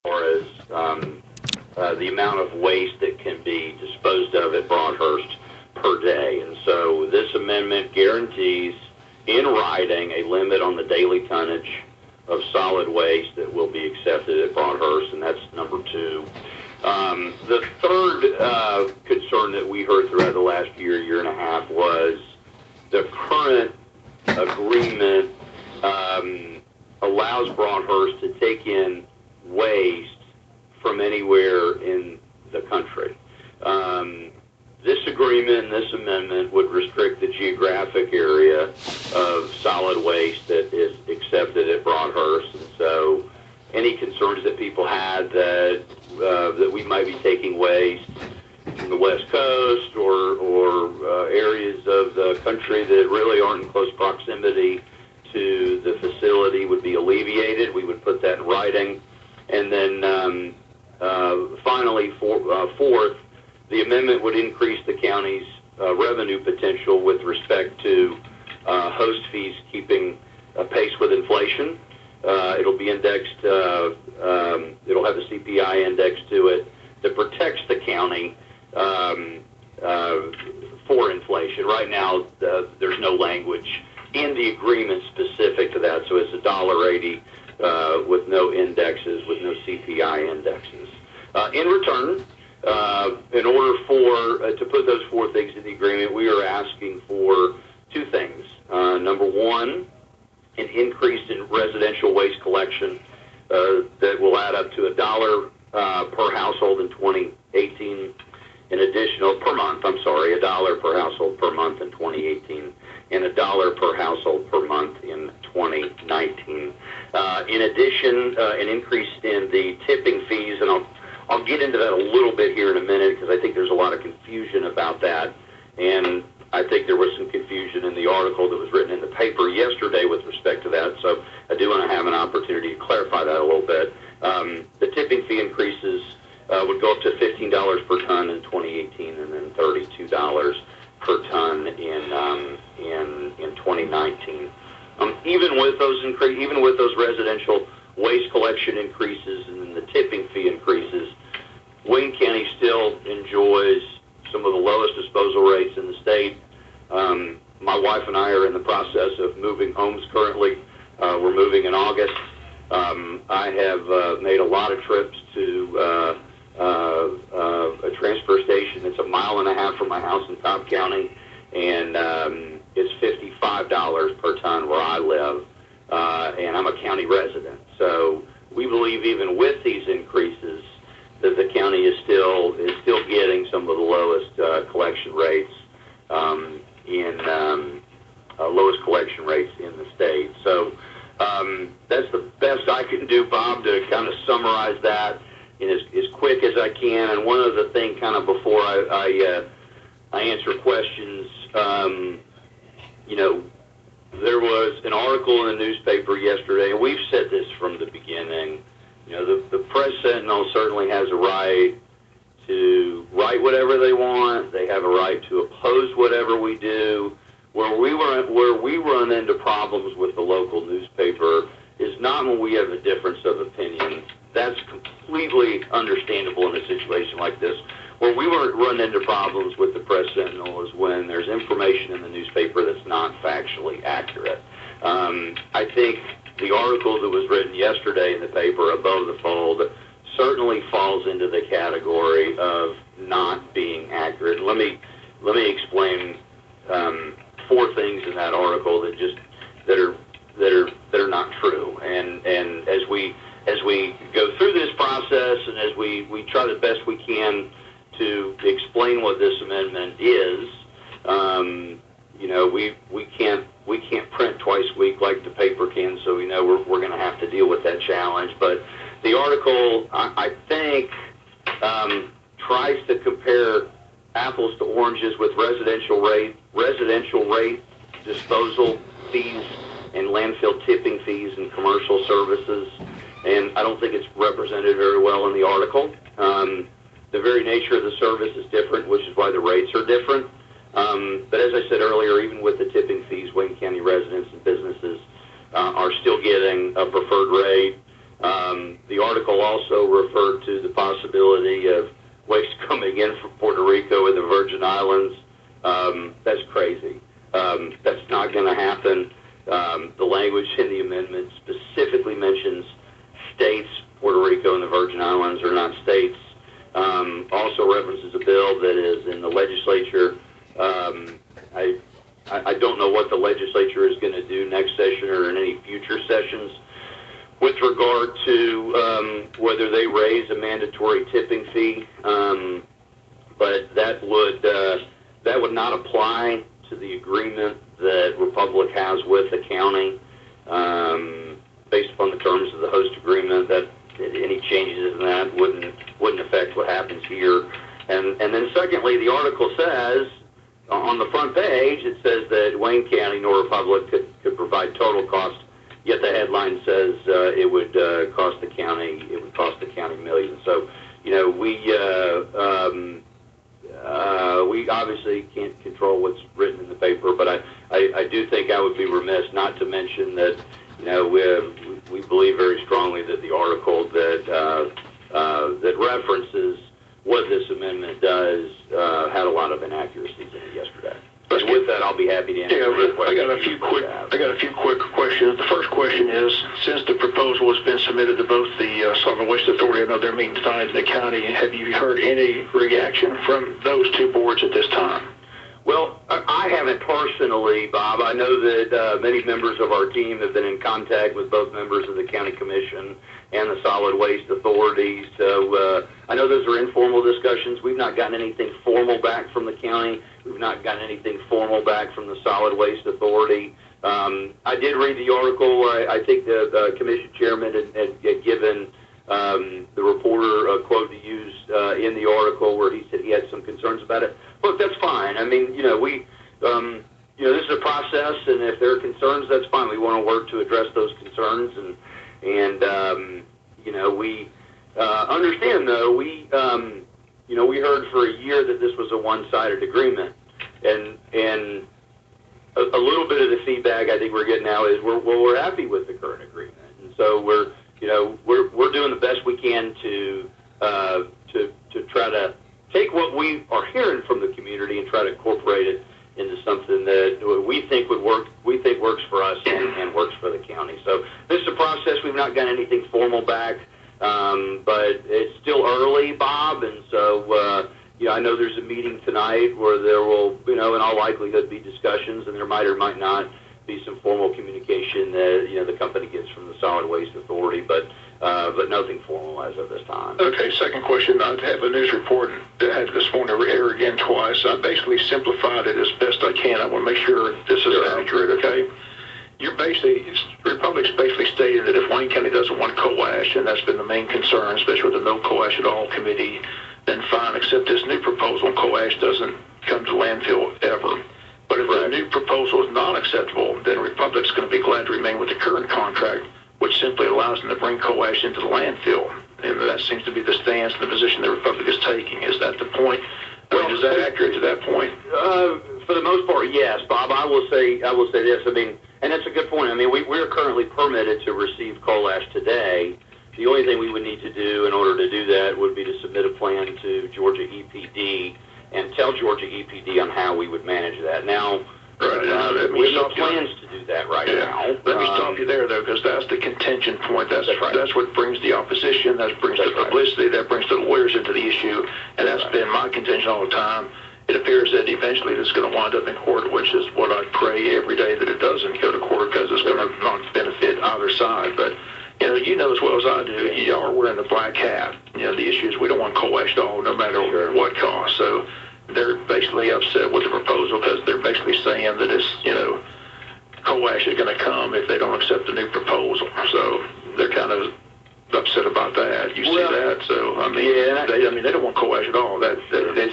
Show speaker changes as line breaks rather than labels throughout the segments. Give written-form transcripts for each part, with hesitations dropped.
far as the amount of waste that can be disposed of at Broadhurst per day. And so this amendment guarantees in writing a limit on the daily tonnage of solid waste that will be accepted at Broadhurst, and that's number two. The third concern that we heard throughout the last year and a half was the current agreement allows Broadhurst to take in waste from anywhere in the country. This agreement and this amendment would restrict the geographic area of solid waste that is accepted at Broadhurst, and so any concerns that people had that we might be taking waste from the West Coast or areas of the country that really aren't in close proximity to the facility would be alleviated. We would put that in writing. And then finally, fourth, the amendment would increase the county's revenue potential with respect to host fees keeping pace with inflation. It'll be indexed, it'll have a CPI index to it that protects the county for inflation. Right now, there's no language in the agreement specific to that, so it's $1.80 with no indexes, with no CPI indexes. In return, in order to put those four things in the agreement, we are asking for two things. Number one, an increase in residential waste collection that will add up to $1 per household in 2018, an additional per month, $1 per household per month in 2018, and $1 per household per month in 2019. In addition, an increase in the tipping fees, and I'll get into that a little bit here in a minute because I think there's a lot of confusion about that, and I think there was some confusion in the article that was written in the paper yesterday with respect to that, so I do want to have an opportunity to clarify that a little bit. The tipping fee increases would go up to $15 per ton in 2018 and then $32 per ton in 2019. Even with those residential waste collection increases and the tipping fee increases, Wayne County still enjoys some of the lowest disposal rates in the state. My wife and I are in the process of moving homes currently. We're moving in August. I have made a lot of trips to a transfer station that's 1.5 miles from my house in Cobb County, and it's $55 per ton where I live, and I'm a county resident. So we believe even with these increases that the county is still getting some of the lowest collection rates lowest collection rates in the state. So that's the best I can do, Bob, to kind of summarize that in as quick as I can. And one other thing, kind of before I answer questions, there was an article in the newspaper yesterday, and we've said this from the beginning. The Press Sentinel certainly has a right to write whatever they want. They have a right to oppose whatever we do. Where we run into problems with the local newspaper is not when we have a difference of opinion. That's completely understandable in a situation like this. Where we run into problems with the Press Sentinel is when there's information in the newspaper that's not factually accurate. I think the article that was written yesterday in the paper, Above the Fold, certainly falls into the category of not being accurate. Let me explain four things in that article that are not true. And as we go through this process and as we try the best we can to explain what this amendment is, we can't print twice a week like the paper can, so we know we're going to have to deal with that challenge. But the article, I think, tries to compare apples to oranges with residential rate disposal fees and landfill tipping fees and commercial services, and I don't think it's represented very well in the article. The very nature of the service is different, which is why the rates are different. But as I said earlier, even with the tipping fees, Wayne County residents and businesses are still getting a preferred rate. The article also referred to the possibility of waste coming in from Puerto Rico and the Virgin Islands. That's crazy. That's not going to happen. The language in the amendment specifically mentions states. Puerto Rico and the Virgin Islands are not states. Also references a bill that is in the legislature. I don't know what the legislature is going to do next session or in any future sessions with regard to whether they raise a mandatory tipping fee, but that would not apply to the agreement that Republic has with the county, based upon the terms of the host agreement. That any changes in that wouldn't affect what happens here. And then secondly, the article says on the front page, it says that Wayne County nor Republic could provide total cost. Yet the headline says it would cost the county millions. So, we obviously can't control what's written in the paper, but I do think I would be remiss not to mention that we believe very strongly that the article that references what this amendment does had a lot of inaccuracies in it yesterday. And with that, I'll be happy to answer any questions.
I got a few quick questions. The first question is, since the proposal has been submitted to both the Solid Waste Authority, I know they're meeting tonight in the county, have you heard any reaction from those two boards at this time?
Well, I haven't personally, Bob. I know that many members of our team have been in contact with both members of the County Commission and the Solid Waste Authority. So I know those are informal discussions. We've not gotten anything formal back from the county. We've not gotten anything formal back from the Solid Waste Authority. I did read the article. I think the commission chairman had given the reporter a quote to use in the article where he said he had some concerns about it. Look, that's fine. I mean, this is a process, and if there are concerns, that's fine. We want to work to address those concerns, and we understand though we heard for a year that this was a one-sided agreement, and a little bit of the feedback I think we're getting now is we're happy with the current agreement, and so we're doing the best we can to try to take what we are hearing from the community and try to incorporate it into something that we think would work, works for us and works for the county. So this is a process. We've not got anything formal back, but it's still early, Bob, and so I know there's a meeting tonight where there will, in all likelihood, be discussions, and there might or might not be some formal communication that the company gets from the Solid Waste Authority, but nothing formal as of this time.
Okay, second question. I have a news report that I had this morning air again twice. I basically simplified it as best I can. I want to make sure this is accurate, okay? Republic's basically stated that if Wayne County doesn't want coal ash, and that's been the main concern, especially with the No Coal Ash at All committee, then fine, except this new proposal on coal ash doesn't come to landfill ever. But if the new proposal is not acceptable, then Republic's going to be glad to remain with the current contract, which simply allows them to bring coal ash into the landfill. And that seems to be the stance and the position the Republic is taking. Is that the point? Is that accurate to that point?
For the most part, yes, Bob. I will say this. I mean, and that's a good point. I mean, we're currently permitted to receive coal ash today. The only thing we would need to do in order to do that would be to submit a plan to Georgia EPD and tell Georgia EPD on how we would manage that. Now, we have no plans to do that right now.
Let me stop you there, though, because that's the contention point. That's what brings the opposition. That brings the publicity. That brings the lawyers into the issue. And that's been my contention all the time. It appears that eventually it's going to wind up in court, which is what I pray every day that it doesn't go to court, because it's going to not benefit either side. But you know as well as I do, y'all are wearing the black hat. The issue is we don't want coal ash at all, no matter what cost. So they're basically upset with the proposal because they're basically saying that it's, coal ash is going to come if they don't accept the new proposal. So they're kind of upset about that. You see that? So, they don't want coal ash at all. They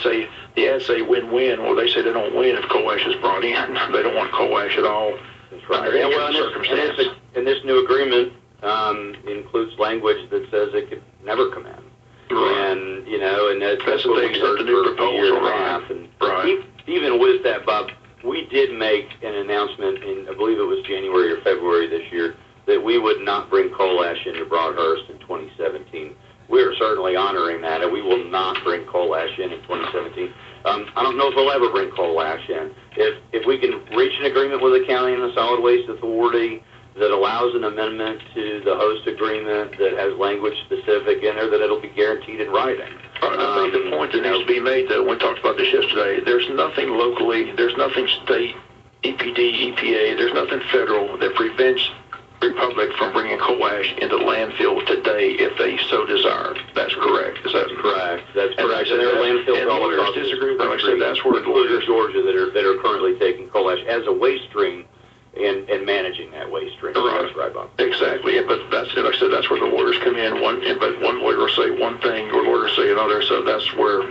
say, the ads say win-win. Well, they say they don't win if coal ash is brought in. They don't want coal ash at all.
That's right. And this new agreement includes language that says it could never come in.
Right.
And, and that's what we heard for a year and a half. And even with that, Bob, we did make an announcement in, I believe it was January or February this year, that we would not bring coal ash into Broadhurst in 2017. We are certainly honoring that, and we will not bring coal ash in 2017. I don't know if we'll ever bring coal ash in. If we can reach an agreement with the county and the Solid Waste Authority that allows an amendment to the host agreement that has language specific in there, that it'll be guaranteed in writing.
I think the point that needs to be made, though, we talked about this yesterday, there's nothing locally, there's nothing state, EPD, EPA, there's nothing federal that prevents Republic from bringing coal ash into landfill today if they so desire. That's correct. Is that
correct? That's correct. And there are landfills all across the
disagree with
country,
that's where
including Georgia, that are currently taking coal ash as a waste stream and managing that waste stream.
Right.
That's right, Bob.
Exactly. But that's it. Like I said, that's where the lawyers come in. But one lawyer will say one thing, your lawyer will say another. So that's where,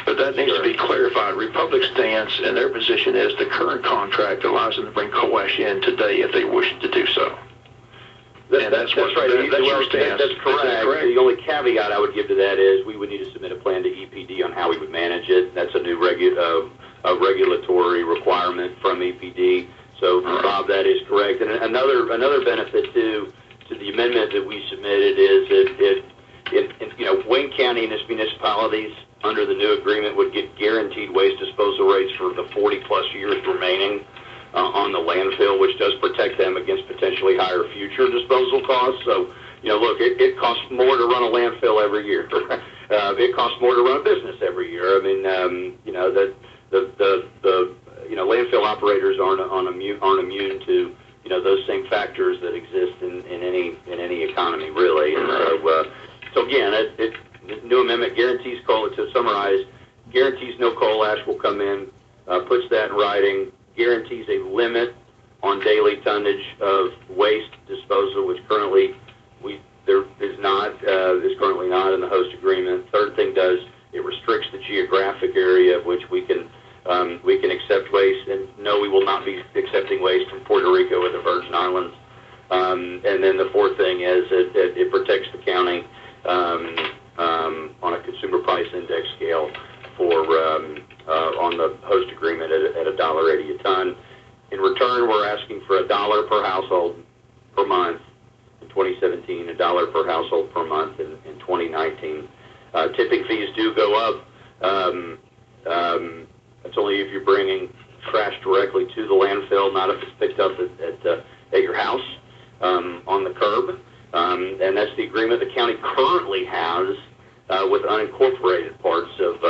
but that needs to be clarified. Republic's stance and their position is the current contract allows them to bring coal ash in today if they wish to do so.
That's right. That's your stance. That's correct. The only caveat I would give to that is we would need to submit a plan to EPD on how we would manage it. That's a new regulatory requirement from EPD. So, Bob, that is correct. And another benefit to the amendment that we submitted is that Wayne County and its municipalities under the new agreement would get guaranteed waste disposal rates for the 40-plus years remaining on the landfill, which does protect them against potentially higher future disposal costs. So, look, it costs more to run a landfill every year. It costs more to run a business every year. I mean, the landfill operators aren't immune to those same factors that exist in any economy, really. And so again, the new amendment guarantees coal. To summarize, guarantees no coal ash will come in, puts that in writing, guarantees a limit on daily tonnage of waste disposal, which currently is currently not in the host agreement. Third thing does, it restricts the geographic area of which we can accept waste, and no, we will not be accepting waste from Puerto Rico or the Virgin Islands. And then the fourth thing is it protects the county on a consumer price index scale on the host agreement at $1.80 a ton. In return, we're asking for $1 per household per month in 2017, $1 per household per month in 2019. Tipping fees do go up. That's only if you're bringing trash directly to the landfill, not if it's picked up at your house on the curb. And that's the agreement the county currently has with unincorporated parts of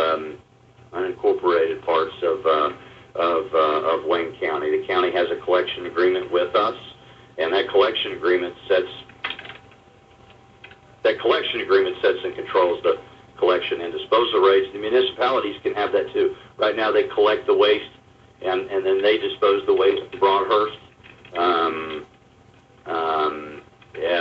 Wayne County. The county has a collection agreement with us, and that collection agreement sets and controls the collection and disposal rates. The municipalities can have that too. Right now, they collect the waste, and then they dispose the waste at Broadhurst.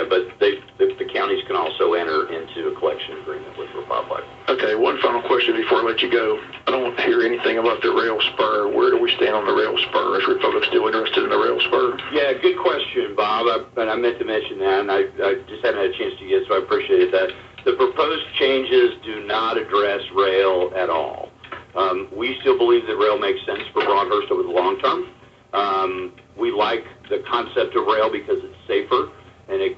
But the counties can also enter into a collection agreement with Republic.
Okay, one final question before I let you go. I don't hear anything about the rail spur. Where do we stand on the rail spur? Is Republic still interested in the rail spur?
Yeah, good question, Bob. I meant to mention that, and I just haven't had a chance to yet, so I appreciate that. The proposed changes do not address rail at all. We still believe that rail makes sense for Broadhurst over the long term. We like the concept of rail because it's safer, and it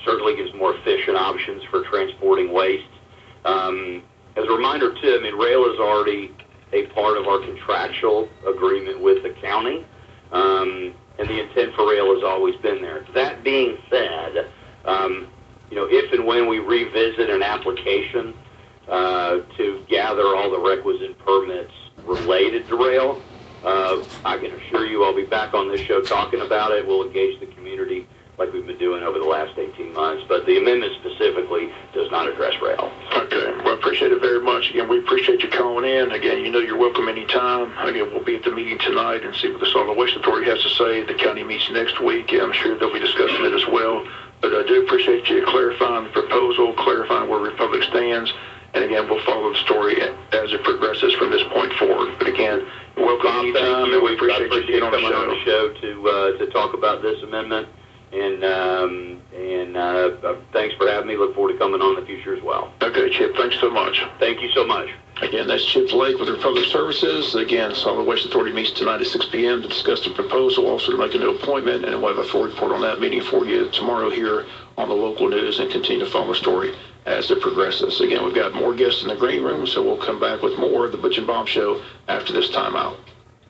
certainly gives more efficient options for transporting waste. As a reminder, too, rail is already a part of our contractual agreement with the county, and the intent for rail has always been there. That being said, if and when we revisit an application to gather all the requisite permits related to rail, I can assure you I'll be back on this show talking about it. We'll engage the community like we've been doing over the last 18 months. But the amendment specifically does not address rail.
Okay. Well, I appreciate it very much. Again, we appreciate you calling in. Again, you're welcome anytime. Again, we'll be at the meeting tonight and see what the Solid Waste Authority has to say. The county meets next week. I'm sure they'll be discussing it as well. But I do appreciate you clarifying the proposal, clarifying where Republic stands. And again, we'll follow the story as it progresses from this point forward. But again, welcome anytime, and we appreciate you being on the show
to talk about this amendment. Thanks for having me. Look forward to coming on in the future as well.
Okay, Chip, thanks so much.
Thank you so much.
Again, that's Chip Lake with Republic Services. Again, Solid Waste Authority meets tonight at 6 p.m. to discuss the proposal, also to make a new appointment, and we'll have a full report on that meeting for you tomorrow here on the local news, and continue to follow the story as it progresses. Again, we've got more guests in the green room, so we'll come back with more of the Butch and Bob Show after this timeout.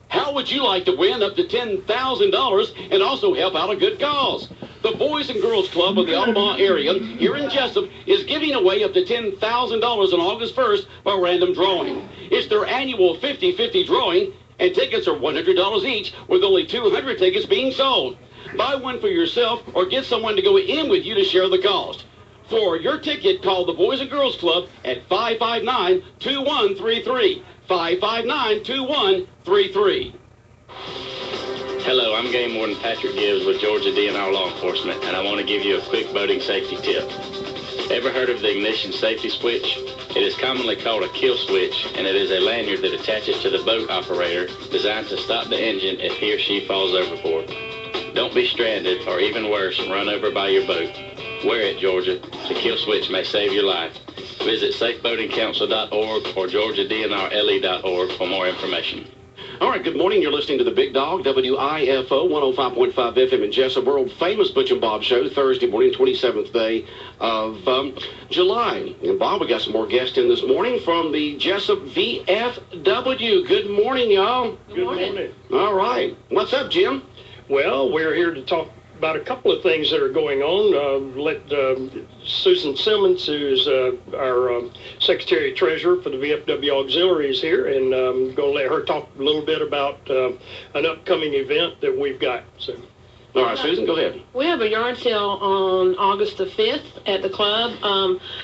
How would you like to win up to $10,000 and also help out a good cause? The Boys and Girls Club of the Omaha area here in Jessup is giving away up to $10,000 on August 1st by random drawing. It's their annual 50-50 drawing, and tickets are $100 each, with only 200 tickets being sold. Buy one for yourself or get someone to go in with you to share the cost. For your ticket, call the Boys and Girls Club at 559-2133. 559-2133.
Hello, I'm Game Warden Patrick Gibbs with Georgia DNR Law Enforcement, and I want to give you a quick boating safety tip. Ever heard of the ignition safety switch? It is commonly called a kill switch, and it is a lanyard that attaches to the boat operator designed to stop the engine if he or she falls overboard. Don't be stranded, or even worse, run over by your boat. Wear it, Georgia. The kill switch may save your life. Visit safeboatingcouncil.org or georgiadnrle.org for more information.
All right, good morning. You're listening to the Big Dog, WIFO 105.5 FM in Jessup, world famous Butch and Bob Show, Thursday morning, 27th day of July. And Bob, we got some more guests in this morning from the Jessup VFW. Good morning, y'all.
Good morning.
All right. What's up, Jim?
Well, we're here to talk about a couple of things that are going on. Let Susan Simmons, who's our Secretary-Treasurer for the VFW Auxiliaries here, and I'm going to let her talk a little bit about an upcoming event that we've got. So.
All right, Susan, go ahead.
We have a yard sale on August the 5th at the club.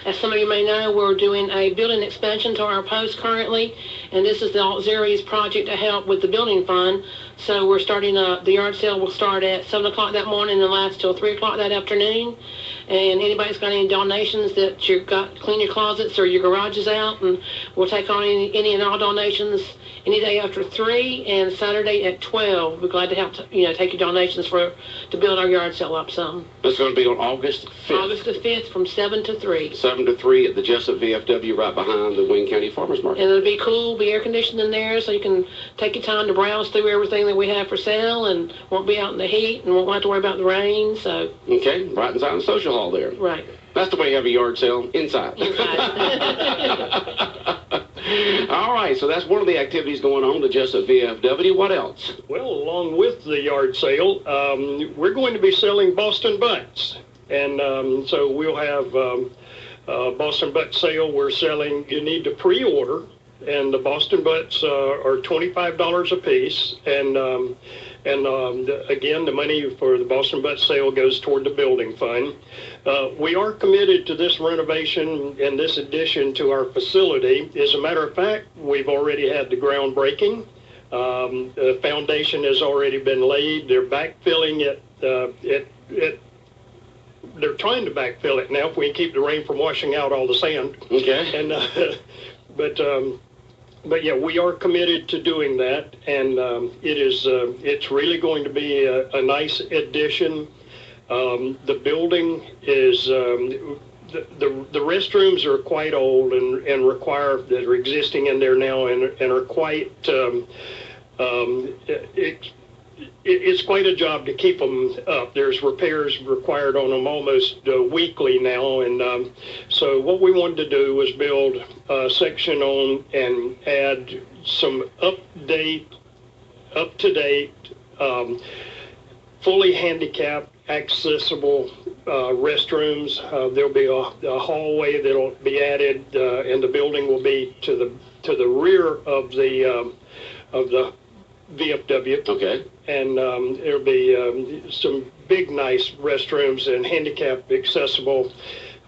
As some of you may know, we're doing a building expansion to our post currently, and this is the Auxiliaries project to help with the building fund. So we're starting the yard sale will start at 7 o'clock that morning and last till 3 o'clock that afternoon. And anybody's got any donations that you've got, clean your closets or your garages out, and we'll take on any and all donations any day after 3 and Saturday at 12. We're glad to help, take your donations to build our yard sale up some.
That's going to be on August 5th.
August the 5th from 7 to 3.
7 to 3 at the Jessup VFW right behind the Wayne County Farmers Market.
And it'll be cool, be air conditioned in there, so you can take your time to browse through everything that we have for sale and won't be out in the heat and won't have to worry about the rain. So.
Okay, right inside the social hall there.
Right.
That's the way you have a yard sale, inside. All right, so that's one of the activities going on, the Jessup VFW. What else?
Well, along with the yard sale, we're going to be selling Boston Butts. And so we'll have Boston Butt sale. We're selling, you need to pre-order, and the Boston Butts are $25 a piece. And again, the money for the Boston Butt sale goes toward the building fund. We are committed to this renovation and this addition to our facility. As a matter of fact, we've already had the groundbreaking. The foundation has already been laid. They're backfilling it. They're trying to backfill it now if we can keep the rain from washing out all the sand.
Okay.
And But yeah, we are committed to doing that, and it's really going to be a nice addition. The building is the restrooms are quite old and that are existing in there now and are quite it's quite a job to keep them up. There's repairs required on them almost weekly now, and so what we wanted to do was build a section on and add some up-to-date, fully handicapped, accessible restrooms. There'll be a hallway that'll be added, and the building will be to the rear of the VFW.
Okay.
And there'll be some big, nice restrooms and handicap accessible.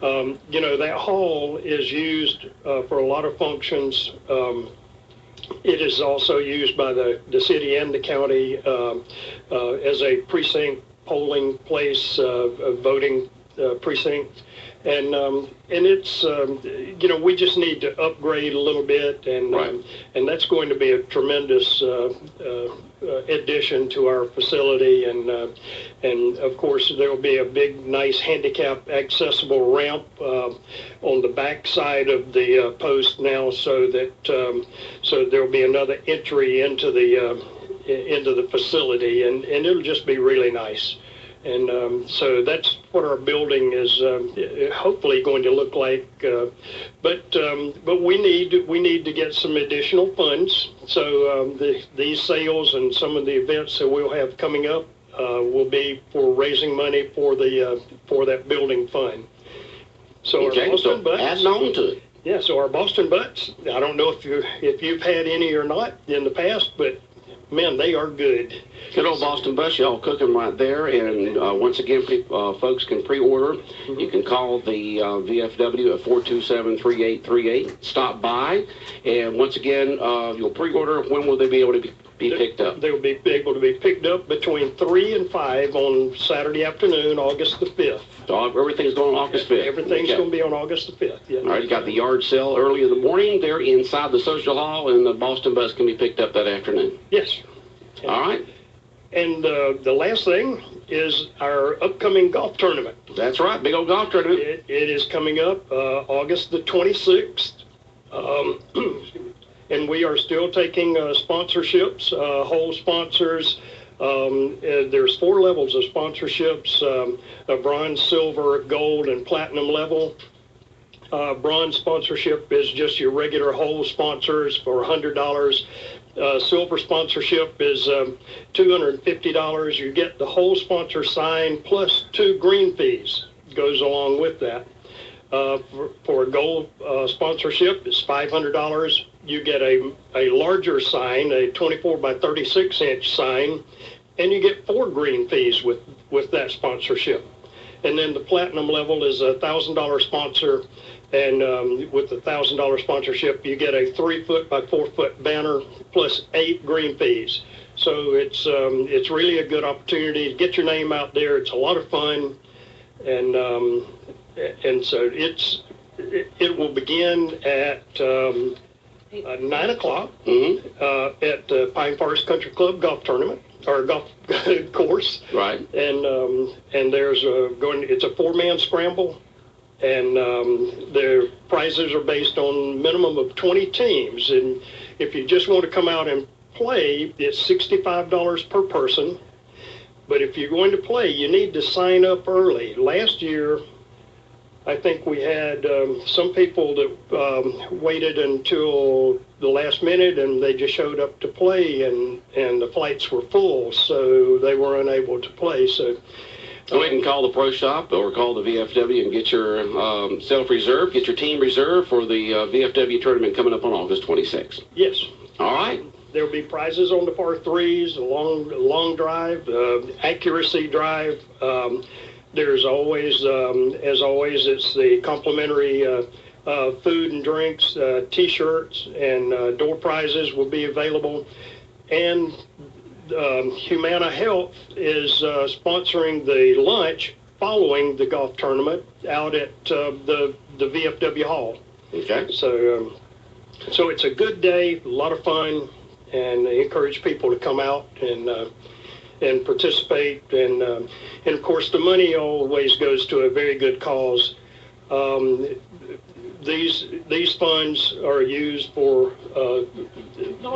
That hall is used for a lot of functions. It is also used by the city and the county as a precinct polling place, a voting precinct. And it's, we just need to upgrade a little bit, and
right.
And that's going to be a tremendous addition to our facility, and of course there will be a big, nice handicap accessible ramp on the back side of the post now, so that so there will be another entry into the facility, and it'll just be really nice. And so that's what our building is hopefully going to look like. But we need to get some additional funds. So these sales and some of the events that we'll have coming up will be for raising money for that building fund. So
okay,
our Boston Butts,
adding on to it.
Yeah, so our Boston Butts, I don't know if you've had any or not in the past, but man, they are good.
Good old Boston Butts, y'all cook them right there. And once again, folks can pre-order. Mm-hmm. You can call the VFW at 427-3838. Stop by. And once again, you'll pre-order. When will they be able to be picked up?
They will be able to be picked up between 3 and 5 on Saturday afternoon, August the 5th.
So everything's going on August 5th?
Everything's going to be on August the 5th, yeah.
All right, you got the yard sale early in the morning. They're inside the social hall, and the Boston Butts can be picked up that afternoon.
Yes.
All right.
And the last thing is our upcoming golf tournament.
That's right, big old golf tournament.
It is coming up August the 26th. And we are still taking sponsorships, whole sponsors. There's 4 levels of sponsorships, a bronze, silver, gold, and platinum level. Bronze sponsorship is just your regular whole sponsors for $100. Silver sponsorship is $250. You get the whole sponsor sign plus 2 green fees goes along with that. For a gold sponsorship, it's $500. You get a larger sign, a 24 by 36 inch sign, and you get 4 green fees with that sponsorship. And then the platinum level is a $1,000 sponsor, and with the $1,000 sponsorship, you get a 3-foot by 4-foot banner plus 8 green fees. So it's really a good opportunity to get your name out there. It's a lot of fun, and so it will begin at 9 o'clock at the Pine Forest Country Club golf tournament or golf course.
Right.
And there's it's a 4-man scramble, and their prizes are based on minimum of 20 teams. And if you just want to come out and play, it's $65 per person. But if you're going to play, you need to sign up early. Last year, I think we had some people that waited until the last minute, and they just showed up to play, and the flights were full, so they were unable to play. So
go ahead and call the pro shop or call the VFW and get your self-reserve, get your team reserved for the VFW tournament coming up on August 26th.
Yes.
All right.
There'll be prizes on the par 3s, a long drive, accuracy drive. There's always, as always, it's the complimentary food and drinks, T-shirts, and door prizes will be available. And Humana Health is sponsoring the lunch following the golf tournament out at the VFW Hall.
Okay.
So it's a good day, a lot of fun, and I encourage people to come out and participate, and of course the money always goes to a very good cause. These funds are used for.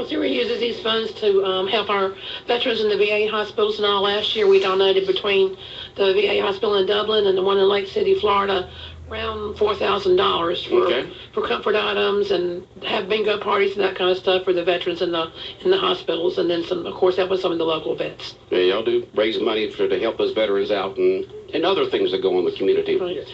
Zero uses these funds to help our veterans in the VA hospitals and all. Last year we donated between the VA hospital in Dublin and the one in Lake City, Florida, around $4,000 for comfort items, and have bingo parties and that kind of stuff for the veterans in the hospitals, and then some, of course, that was some of the local vets.
Yeah, y'all do raise money to help those veterans out and other things that go on in the community.
Right.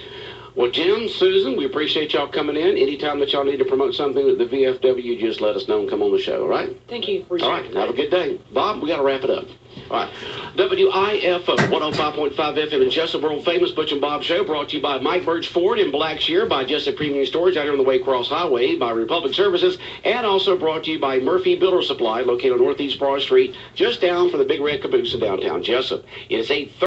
Well, Jim, Susan, we appreciate y'all coming in. Anytime that y'all need to promote something at the VFW, just let us know and come on the show, all right?
Thank you.
All right, have a good day. Bob, we got to wrap it up. All right. WIF 105.5 FM in Jessup, world famous Butch and Bob show, brought to you by Mike Birch Ford in Blackshear, by Jessup Premium Storage out here on the Waycross Highway, by Republic Services, and also brought to you by Murphy Builder Supply, located on Northeast Broad Street, just down from the Big Red Caboose in downtown Jessup. It is 8:30.